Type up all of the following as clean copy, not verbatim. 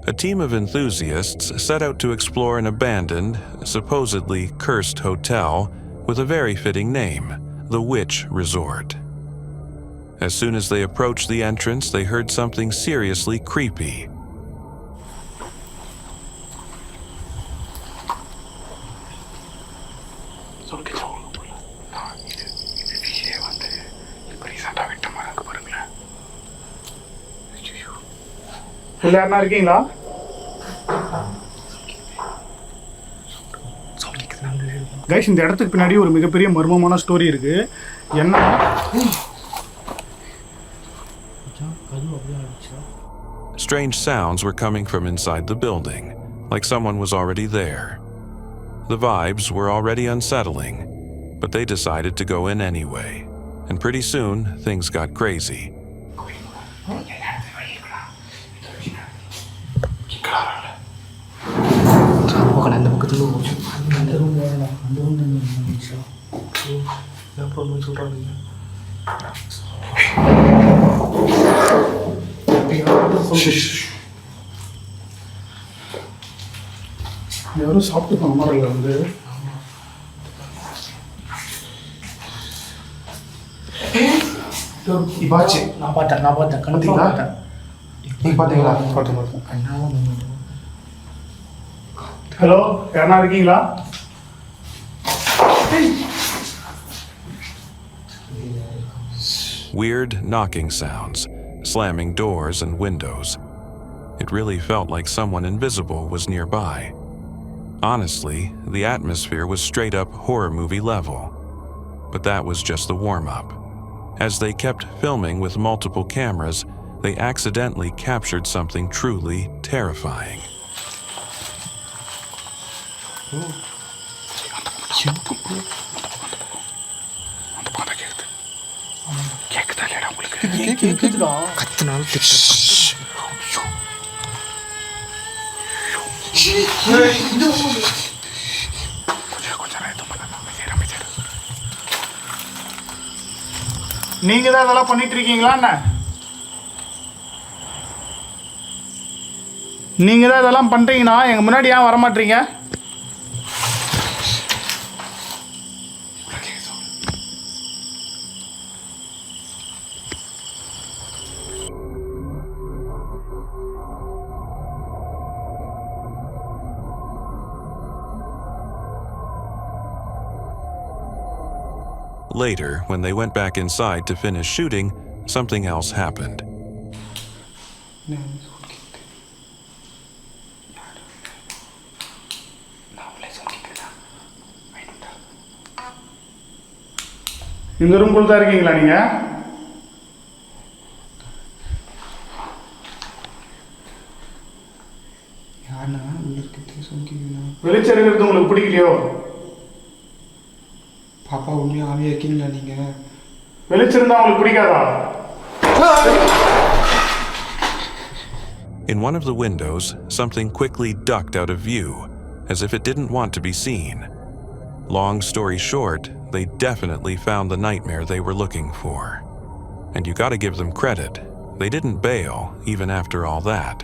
A team of enthusiasts set out to explore an abandoned, supposedly cursed hotel with a very fitting name, the Witch Resort. As soon as they approached the entrance, they heard something seriously creepy. எல்லாரும் இருக்கீங்களா? Guys, இந்த இடத்துக்கு பின்னாடி ஒரு மிகப்பெரிய மர்மமான story இருக்கு. என்ன? Strange sounds were coming from inside the building, like someone was already there. The vibes were already unsettling, but they decided to go in anyway. And pretty soon, things got crazy. யாரும் சாப்பிட்டு போனாங்க வந்து. இப்பாச்சு நான் பார்த்தேன் கண்டிப்பா நீங்க பாத்தீங்களா? பார்த்தேன். ஹலோ, யாரா இருக்கீங்களா? Weird knocking sounds, slamming doors and windows. It really felt like someone invisible was nearby. Honestly, the atmosphere was straight up horror movie level. But that was just the warm-up. As they kept filming with multiple cameras, they accidentally captured something truly terrifying. நீங்க தான் அதெல்லாம் பண்ணிட்டு இருக்கீங்களா? என்ன நீங்க தான் இதெல்லாம் பண்றீங்கன்னா எங்க முன்னாடி ஏன் வர மாட்டீங்க? Later, when they went back inside to finish shooting, something else happened. இந்த ரூம்குள்ள தான் இருக்கீங்களா நீங்க? வெளிச்சம் இருக்கிறது உங்களுக்கு பிடிக்கலையோ? பாப்பா உண்மையாக ஆவியாக இருக்கீங்களா நீங்கள்? வெளிச்சிருந்தா உங்களுக்கு பிடிக்காதா? In one of the windows, something quickly ducked out of view, as if it didn't want to be seen. Long story short, they definitely found the nightmare they were looking for. And you gotta give them credit. They didn't bail, even after all that.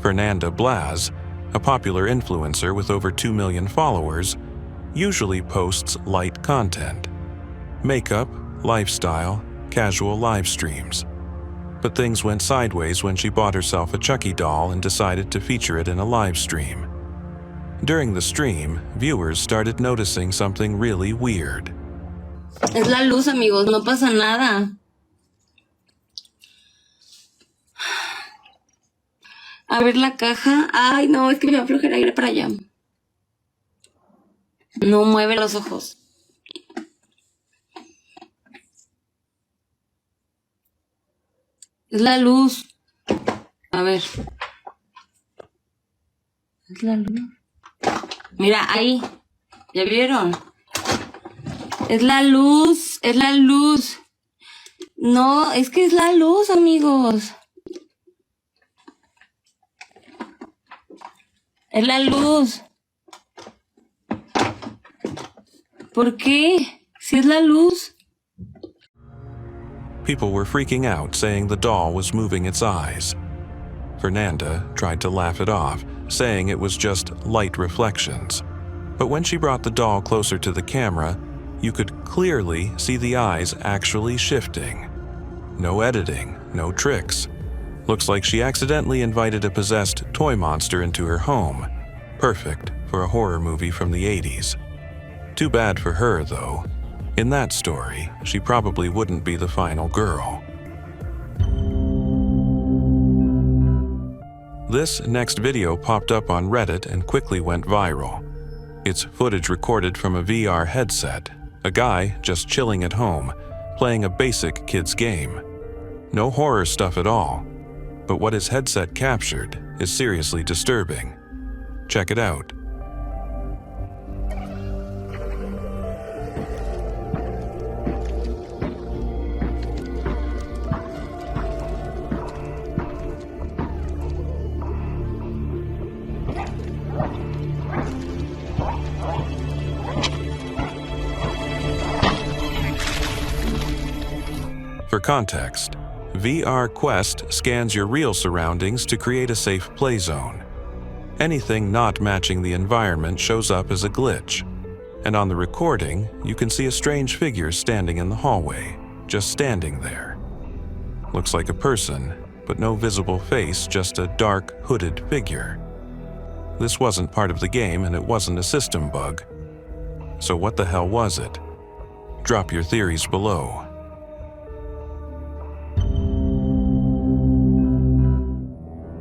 Fernanda Blaz, a popular influencer with over 2 million followers, usually posts light content. Makeup, lifestyle, casual live streams. But things went sideways when she bought herself a Chucky doll and decided to feature it in a live stream. During the stream, viewers started noticing something really weird. Es la luz, amigos, no pasa nada. A ver la caja. Ay, no, es que me va a aflojar ir para allá. No mueve los ojos. Es la luz. A ver. Es la luz. Mira, ahí. ¿Ya vieron? Es la luz. Es la luz. No, es que es la luz, amigos. Es la luz. ¿Por qué? Si es la luz. People were freaking out, saying the doll was moving its eyes. Fernanda tried to laugh it off, saying it was just light reflections. But when she brought the doll closer to the camera, you could clearly see the eyes actually shifting. No editing, no tricks. Looks like she accidentally invited a possessed toy monster into her home. Perfect for a horror movie from the 80s. Too bad for her, though. In that story, she probably wouldn't be the final girl. This next video popped up on Reddit and quickly went viral. It's footage recorded from a VR headset, a guy just chilling at home, playing a basic kid's game. No horror stuff at all, but what his headset captured is seriously disturbing. Check it out. For context, VR Quest scans your real surroundings to create a safe play zone. Anything not matching the environment shows up as a glitch, and on the recording, you can see a strange figure standing in the hallway, just standing there. Looks like a person, but no visible face, just a dark, hooded figure. This wasn't part of the game and it wasn't a system bug. So what the hell was it? Drop your theories below.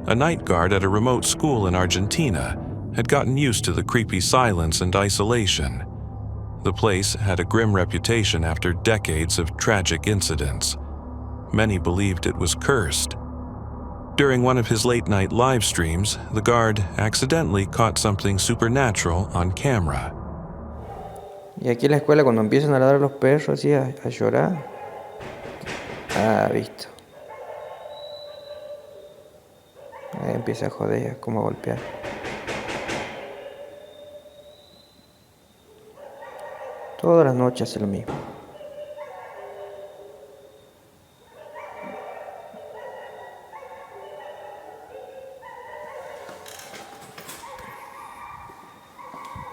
A night guard at a remote school in Argentina had gotten used to the creepy silence and isolation. The place had a grim reputation after decades of tragic incidents. Many believed it was cursed. During one of his late-night live streams, the guard accidentally caught something supernatural on camera. Y aquí en la escuela cuando empiezan a ladrar los perros así a llorar. Ah, visto. Ahí empieza a joder, como a golpear. Todas las noches hace lo mismo.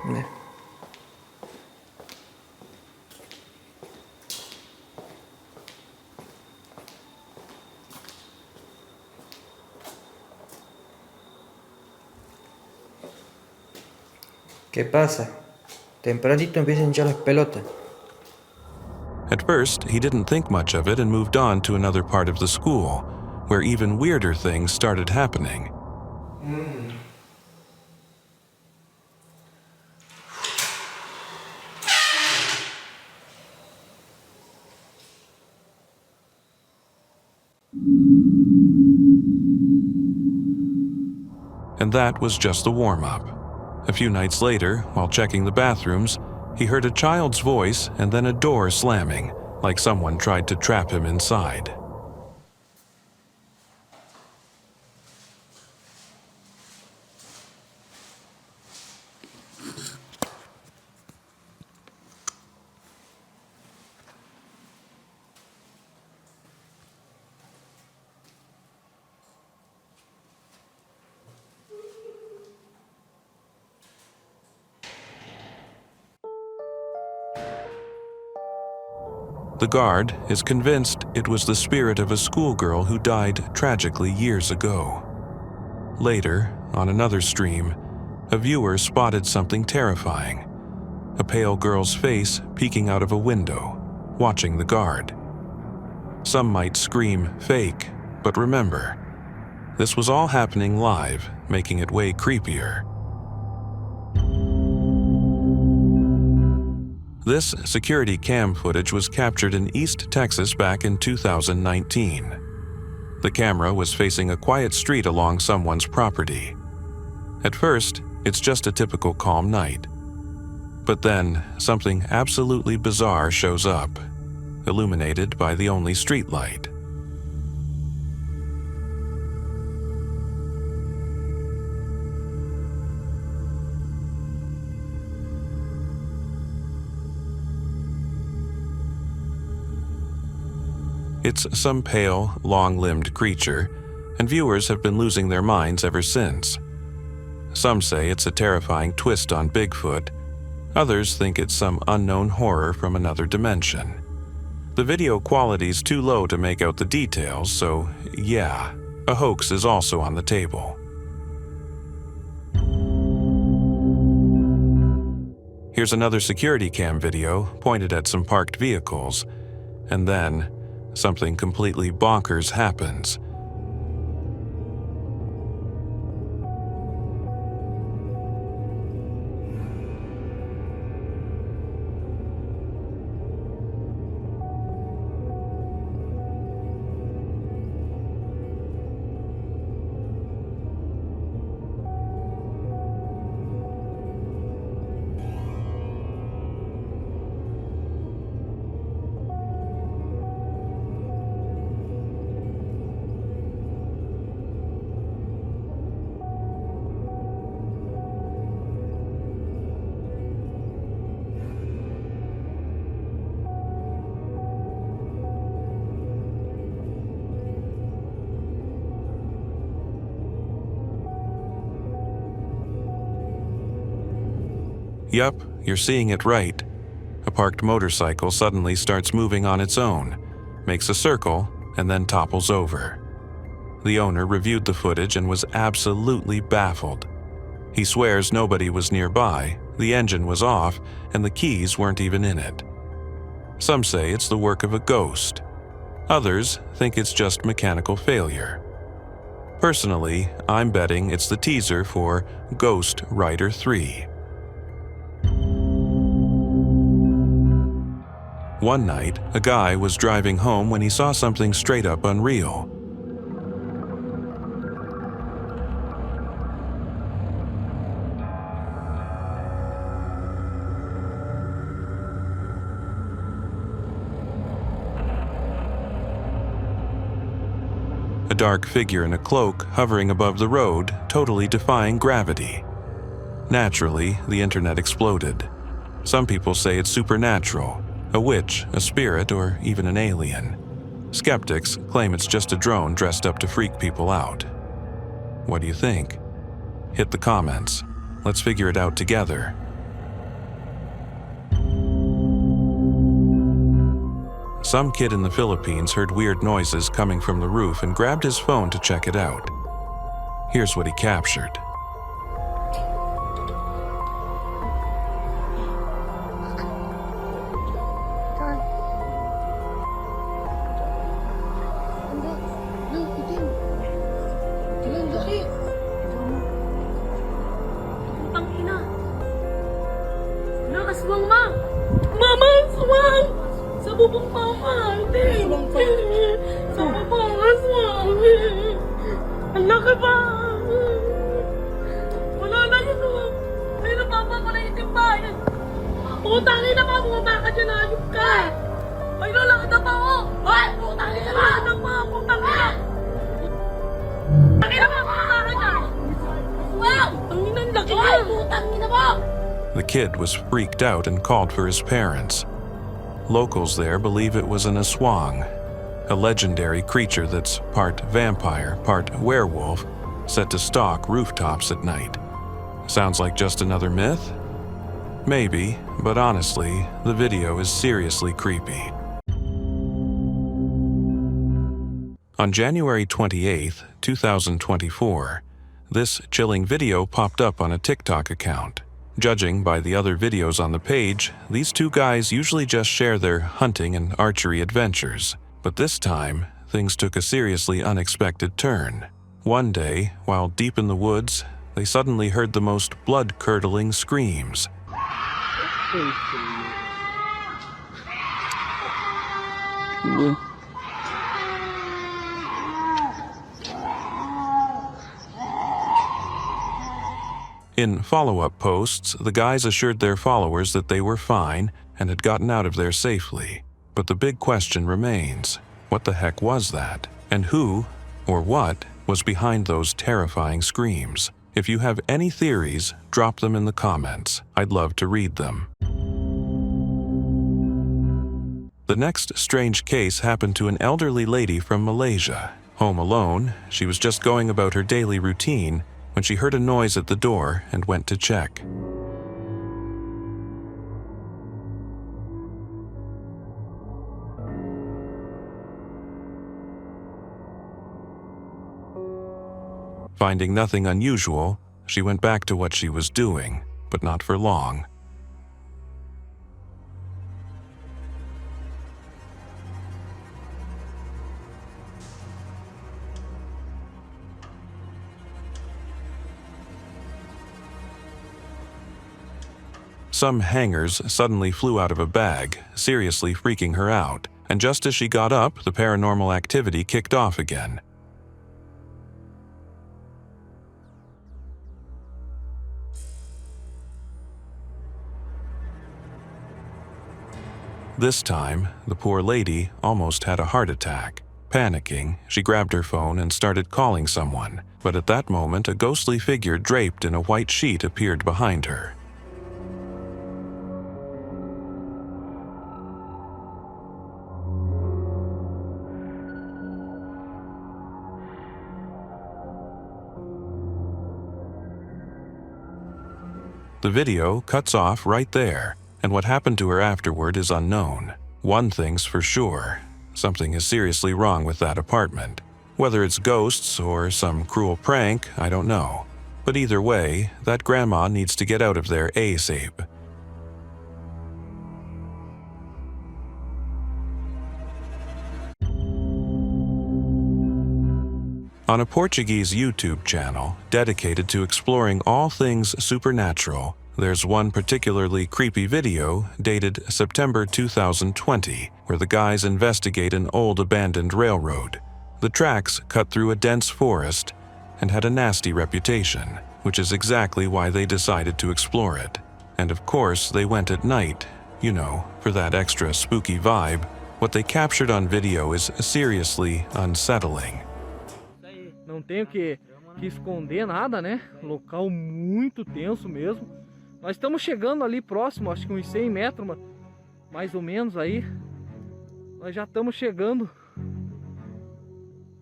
Mira. ¿Qué pasa? Tempranito empiezan a hinchar las pelotas. At first, he didn't think much of it and moved on to another part of the school, where even weirder things started happening. And that was just the warm-up. A few nights later, while checking the bathrooms, he heard a child's voice and then a door slamming, like someone tried to trap him inside. The guard is convinced it was the spirit of a schoolgirl who died tragically years ago. Later, on another stream, a viewer spotted something terrifying. A pale girl's face peeking out of a window, watching the guard. Some might scream fake, but remember, this was all happening live, making it way creepier. This security cam footage was captured in East Texas back in 2019. The camera was facing a quiet street along someone's property. At first, it's just a typical calm night. But then, something absolutely bizarre shows up, illuminated by the only streetlight. It's some pale, long-limbed creature, and viewers have been losing their minds ever since. Some say it's a terrifying twist on Bigfoot. Others think it's some unknown horror from another dimension. The video quality's too low to make out the details, so yeah, a hoax is also on the table. Here's another security cam video pointed at some parked vehicles, and then something completely bonkers happens. Yup, you're seeing it right. A parked motorcycle suddenly starts moving on its own, makes a circle, and then topples over. The owner reviewed the footage and was absolutely baffled. He swears nobody was nearby, the engine was off, and the keys weren't even in it. Some say it's the work of a ghost. Others think it's just mechanical failure. Personally, I'm betting it's the teaser for Ghost Rider 3. One night, a guy was driving home when he saw something straight up unreal. A dark figure in a cloak hovering above the road, totally defying gravity. Naturally, the internet exploded. Some people say it's supernatural, a witch, a spirit, or even an alien. Skeptics claim it's just a drone dressed up to freak people out. What do you think? Hit the comments. Let's figure it out together. Some kid in the Philippines heard weird noises coming from the roof and grabbed his phone to check it out. Here's what he captured. Aswang, ma! Mama, aswang! Sa bubong mama! Hindi! Sa bubong aswang! Ang laki ba? Wala na yun, oh! Ay, napapapala yung timbayan! Putangin na ka! Bumaba ka dyan, ayok ka! Ay, lalaki na pa, oh! Ay, putangin na ka! Putangin na! Putangin na ka! Bumaba ka dyan! Wow! Ang inang laki na! Putangin na ba? The kid was freaked out and called for his parents. Locals there believe it was an aswang, a legendary creature that's part vampire, part werewolf, set to stalk rooftops at night. Sounds like just another myth? Maybe, but honestly, the video is seriously creepy. On January 28, 2024, this chilling video popped up on a TikTok account. Judging by the other videos on the page, these two guys usually just share their hunting and archery adventures. But this time, things took a seriously unexpected turn. One day, while deep in the woods, they suddenly heard the most blood-curdling screams. In follow-up posts, the guys assured their followers that they were fine and had gotten out of there safely. But the big question remains, what the heck was that? And who, or what, was behind those terrifying screams? If you have any theories, drop them in the comments. I'd love to read them. The next strange case happened to an elderly lady from Malaysia. Home alone, she was just going about her daily routine when she heard a noise at the door and went to check. Finding nothing unusual, she went back to what she was doing, but not for long. Some hangers suddenly flew out of a bag, seriously freaking her out, and just as she got up, the paranormal activity kicked off again. This time, the poor lady almost had a heart attack. Panicking, she grabbed her phone and started calling someone, but at that moment a ghostly figure draped in a white sheet appeared behind her. The video cuts off right there, and what happened to her afterward is unknown. One thing's for sure, something is seriously wrong with that apartment. Whether it's ghosts or some cruel prank, I don't know. But either way, that grandma needs to get out of there ASAP. On a Portuguese YouTube channel dedicated to exploring all things supernatural, there's one particularly creepy video dated September 2020, where the guys investigate an old abandoned railroad. The tracks cut through a dense forest and had a nasty reputation, which is exactly why they decided to explore it. And of course, they went at night, you know, for that extra spooky vibe. What they captured on video is seriously unsettling. Não tenho que esconder nada, né? Local muito tenso mesmo. Nós estamos chegando ali próximo, acho que uns 100 metros, mais ou menos aí. Nós já estamos chegando.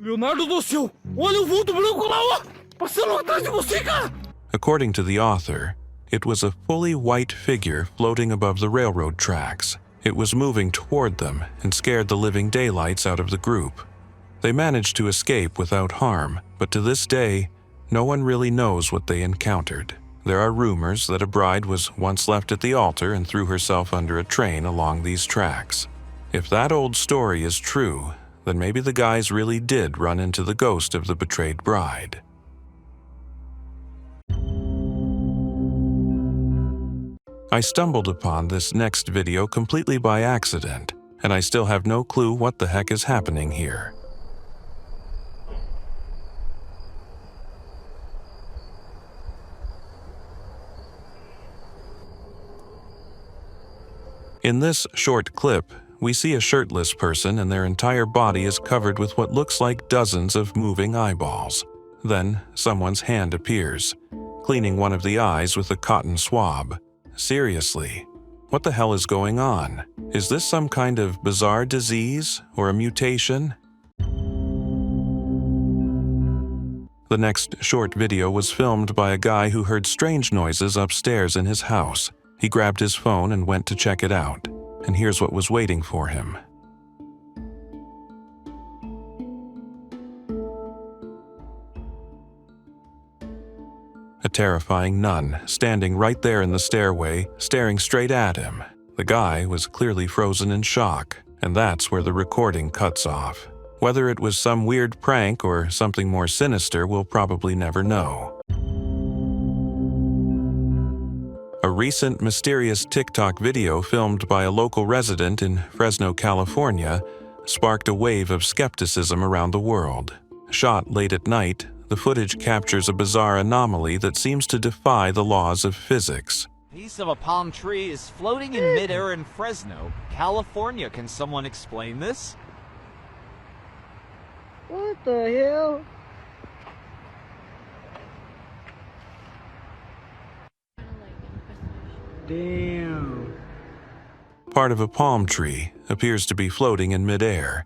Leonardo do céu! Olha o vulto branco lá, ó! Passando atrás de você, cara! According to the author, it was a fully white figure floating above the railroad tracks. It was moving toward them and scared the living daylights out of the group. They managed to escape without harm, but to this day, no one really knows what they encountered. There are rumors that a bride was once left at the altar and threw herself under a train along these tracks. If that old story is true, then maybe the guys really did run into the ghost of the betrayed bride. I stumbled upon this next video completely by accident, and I still have no clue what the heck is happening here. In this short clip, we see a shirtless person and their entire body is covered with what looks like dozens of moving eyeballs. Then, someone's hand appears, cleaning one of the eyes with a cotton swab. Seriously, what the hell is going on? Is this some kind of bizarre disease or a mutation? The next short video was filmed by a guy who heard strange noises upstairs in his house. He grabbed his phone and went to check it out, and here's what was waiting for him. A terrifying nun standing right there in the stairway, staring straight at him. The guy was clearly frozen in shock, and that's where the recording cuts off. Whether it was some weird prank or something more sinister, we'll probably never know. A recent mysterious TikTok video filmed by a local resident in Fresno, California, sparked a wave of skepticism around the world. Shot late at night, the footage captures a bizarre anomaly that seems to defy the laws of physics. A piece of a palm tree is floating in midair in Fresno, California. Can someone explain this? What the hell? Damn. part of a palm tree appears to be floating in midair,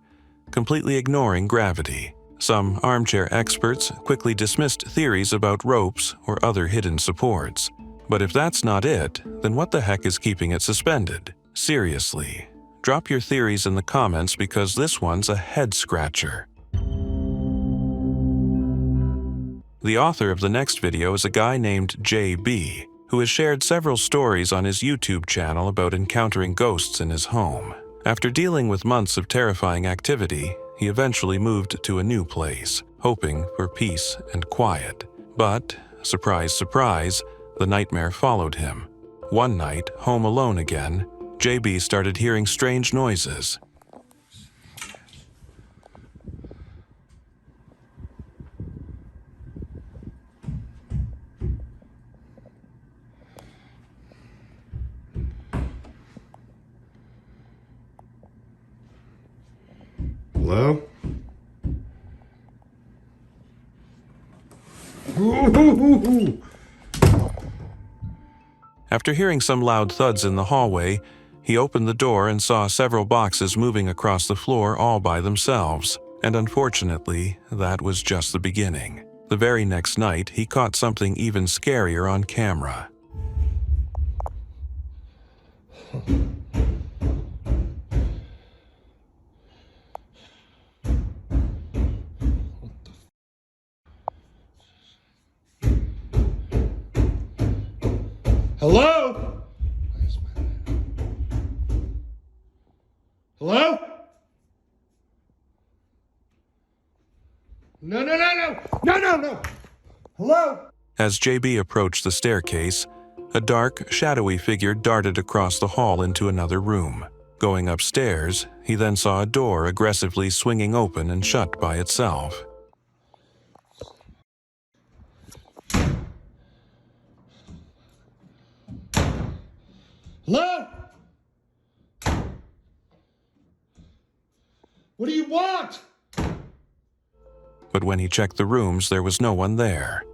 completely ignoring gravity. Some armchair experts quickly dismissed theories about ropes or other hidden supports. But if that's not it, then what the heck is keeping it suspended? Seriously. Drop your theories in the comments because this one's a head-scratcher. The author of the next video is a guy named JB, who has shared several stories on his YouTube channel about encountering ghosts in his home. After dealing with months of terrifying activity, he eventually moved to a new place, hoping for peace and quiet. But, surprise, surprise, the nightmare followed him. One night, home alone again, JB started hearing strange noises. Hello? After hearing some loud thuds in the hallway, he opened the door and saw several boxes moving across the floor all by themselves. And unfortunately, that was just the beginning. The very next night, he caught something even scarier on camera. Hello? Hello? No. Hello? As JB approached the staircase, a dark, shadowy figure darted across the hall into another room. Going upstairs, he then saw a door aggressively swinging open and shut by itself. Hello? What do you want? But when he checked the rooms, there was no one there.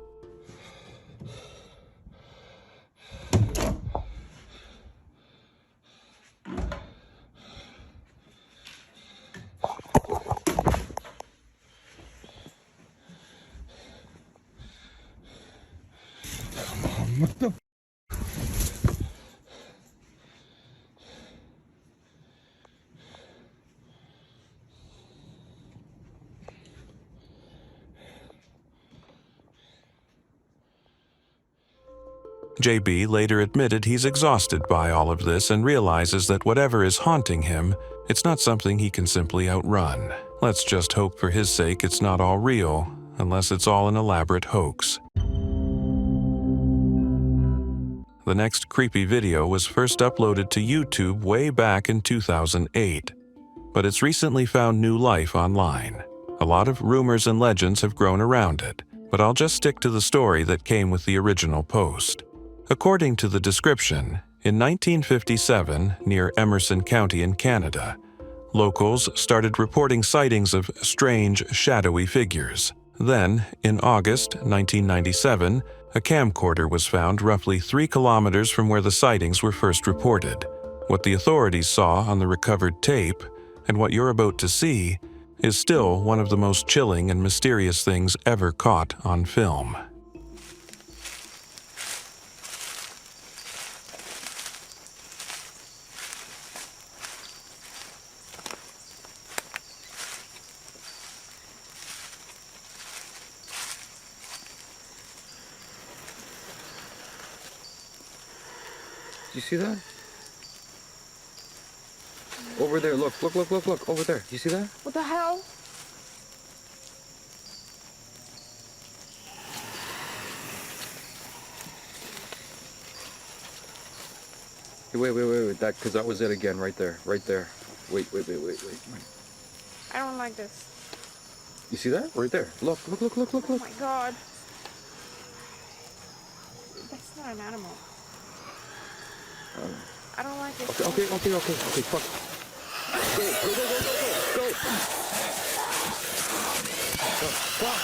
What the? JB later admitted he's exhausted by all of this and realizes that whatever is haunting him, it's not something he can simply outrun. Let's just hope for his sake it's not all real, unless it's all an elaborate hoax. The next creepy video was first uploaded to YouTube way back in 2008, but it's recently found new life online. A lot of rumors and legends have grown around it, but I'll just stick to the story that came with the original post. According to the description, in 1957, near Emerson County in Canada, locals started reporting sightings of strange, shadowy figures. Then, in August 1997, a camcorder was found roughly 3 kilometers from where the sightings were first reported. What the authorities saw on the recovered tape, and what you're about to see, is still one of the most chilling and mysterious things ever caught on film. Do you see that? Over there, look, over there. Do you see that? What the hell? Hey, wait, because that was it again, right there. Wait. I don't like this. You see that? Right there. Look. Oh my god. That's not an animal. I don't like it. Okay, fuck. Go. Fuck.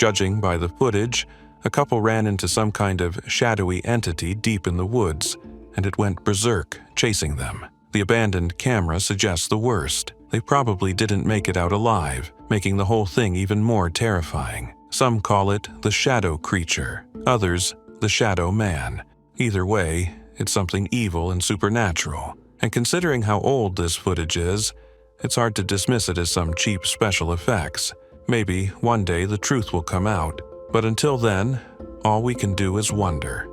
Judging by the footage, a couple ran into some kind of shadowy entity deep in the woods, and it went berserk, chasing them. The abandoned camera suggests the worst. They probably didn't make it out alive, making the whole thing even more terrifying. Some call it the shadow creature, others the shadow man. Either way, it's something evil and supernatural. And considering how old this footage is, it's hard to dismiss it as some cheap special effects. Maybe one day the truth will come out, but until then, all we can do is wonder.